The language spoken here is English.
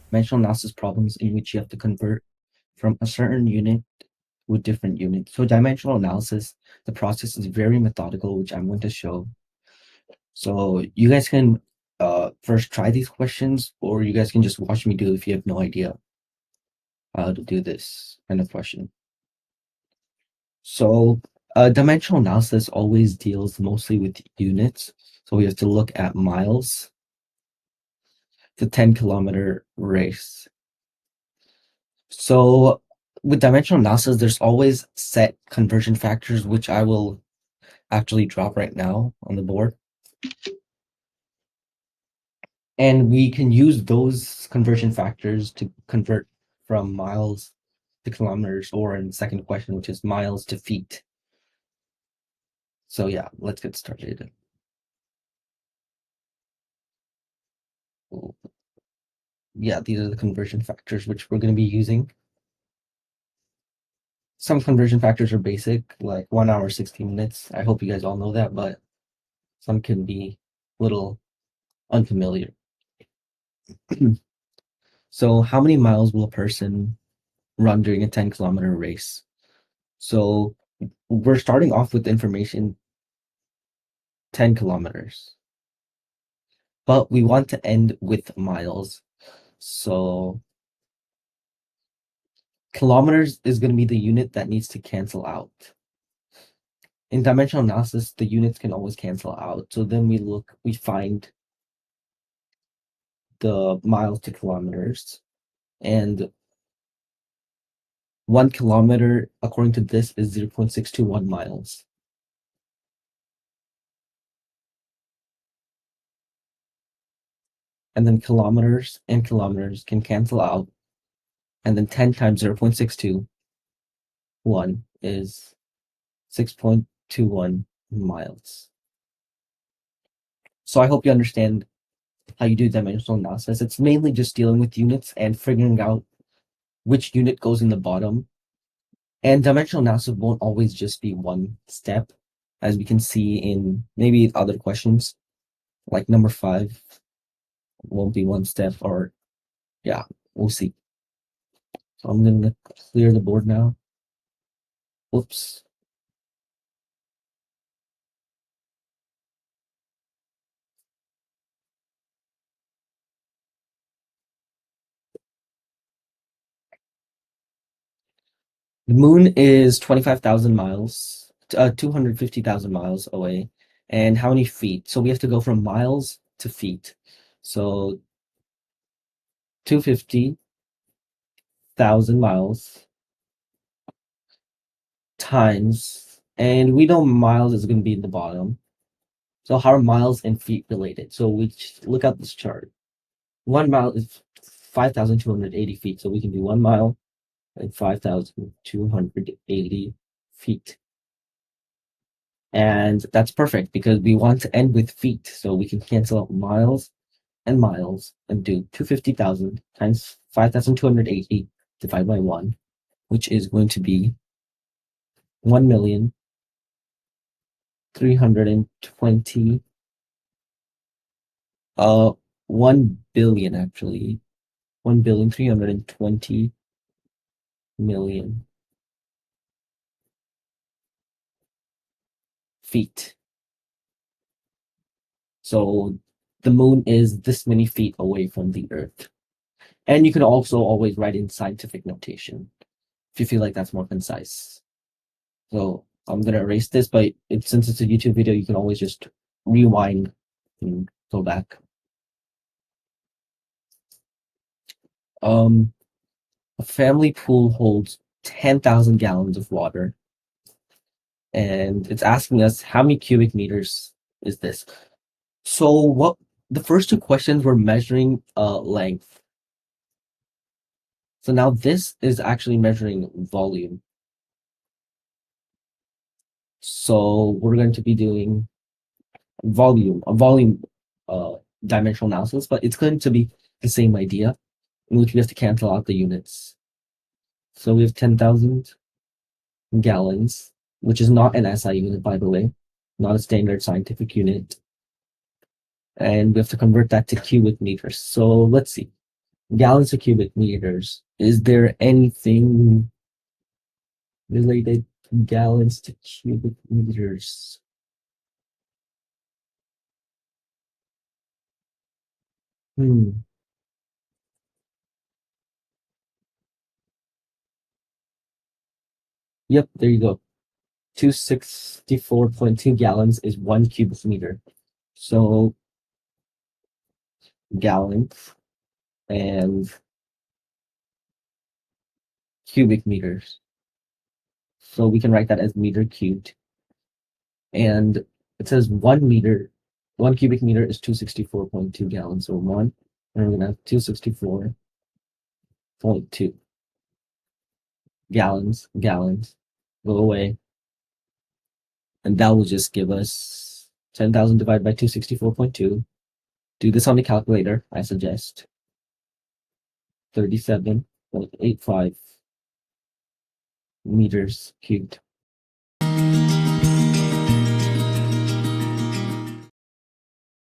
dimensional analysis problems in which you have to convert from a certain unit to a different unit. So dimensional analysis, the process is very methodical, which I'm going to show. So you guys can first try these questions, or you guys can just watch me do if you have no idea how to do this kind of question. So dimensional analysis always deals mostly with units. So we have to look at miles, the 10-kilometer race. So with dimensional analysis, there's always set conversion factors, which I will actually drop right now on the board. And we can use those conversion factors to convert from miles to kilometers, or in the second question, which is miles to feet. So yeah, let's get started. Yeah, these are the conversion factors which we're going to be using. Some conversion factors are basic, like 1 hour, 60 minutes. I hope you guys all know that, but some can be a little unfamiliar. So how many miles will a person run during a 10-kilometer race? So we're starting off with information 10 kilometers, but we want to end with miles. So kilometers is going to be the unit that needs to cancel out. In dimensional analysis, the units can always cancel out. So then we find the miles to kilometers, and 1 kilometer, according to this, is 0.621 miles. And then kilometers and kilometers can cancel out. And then 10 times 0.621 is 6.21 miles. So I hope you understand how you do dimensional analysis. It's mainly just dealing with units and figuring out which unit goes in the bottom. And dimensional analysis won't always just be one step, as we can see in maybe other questions, like number 5 won't be one step, or yeah, we'll see. So I'm gonna clear the board now. Whoops. The moon is 25,000 miles, 250,000 miles away. And how many feet? So we have to go from miles to feet. So 250,000 miles times, and we know miles is going to be in the bottom. So how are miles and feet related? So we look at this chart. 1 mile is 5,280 feet. So we can do 1 mile and 5,280 feet. And that's perfect because we want to end with feet. So we can cancel out miles and do 250,000 times 5,280 divided by 1, which is going to be 1,320,000. 1 billion actually. 1,320,000,000 feet. So the moon is this many feet away from the Earth. And you can also always write in scientific notation if you feel like that's more concise. So I'm gonna erase this, but since it's a YouTube video, you can always just rewind and go back. A family pool holds 10,000 gallons of water, and it's asking us how many cubic meters is this. So what the first two questions were measuring length. So now this is actually measuring volume. So we're going to be doing volume dimensional analysis, but it's going to be the same idea in which we have to cancel out the units. So we have 10,000 gallons, which is not an SI unit, by the way, not a standard scientific unit. And we have to convert that to cubic meters. So let's see. Gallons to cubic meters. Is there anything related to gallons to cubic meters? Hmm. Yep, there you go. 264.2 gallons is 1 cubic meter. So gallons and cubic meters. So we can write that as meter cubed. And it says 1 meter, 1 cubic meter is 264.2 gallons. So one, and we're gonna have 264.2 gallons, go away. And that will just give us 10,000 divided by 264.2. Do this on the calculator, I suggest. 37.85 meters cubed.